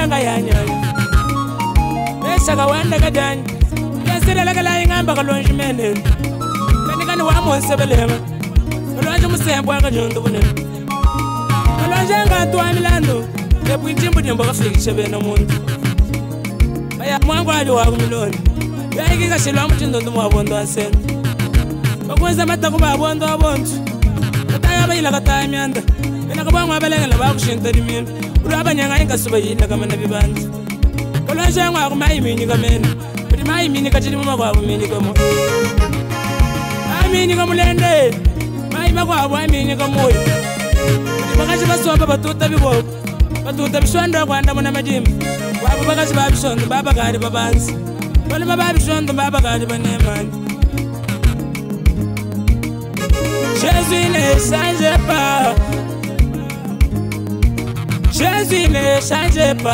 langa yanya Nesaka wanda kadanya Yasira laka la ingamba kalonji mene Kanikani wa mwonsebelema Kalonji musembo waka jundu bune Kalonji nga tuwa milando Kepu intimbu nyumba kafikisha bena mundu Baya mwangu ajo waku miloni Yaiki kashilwa mchindo ndumu wabondo asenu Bakunza mata kuba wabondo wabondu Kataya bayila kataya mianda Ina kabangwa belengela bakushinta di mianda Uraba nyanga inga suba yila kama na bibandi Kalonji nga waku maimini kamena Kuti maimini kachini muma kwa wakumini kamo Maimini kamulende Maima kwa wakumini kamoyo Kuti bakashi basoba batuta biboku Batuta bishwanda kwa anda muna majimbi Wabu bakashi babishondo baba kari babansi Wale babishondo baba kari banemani Jésus ne change pas Jésus ne change pas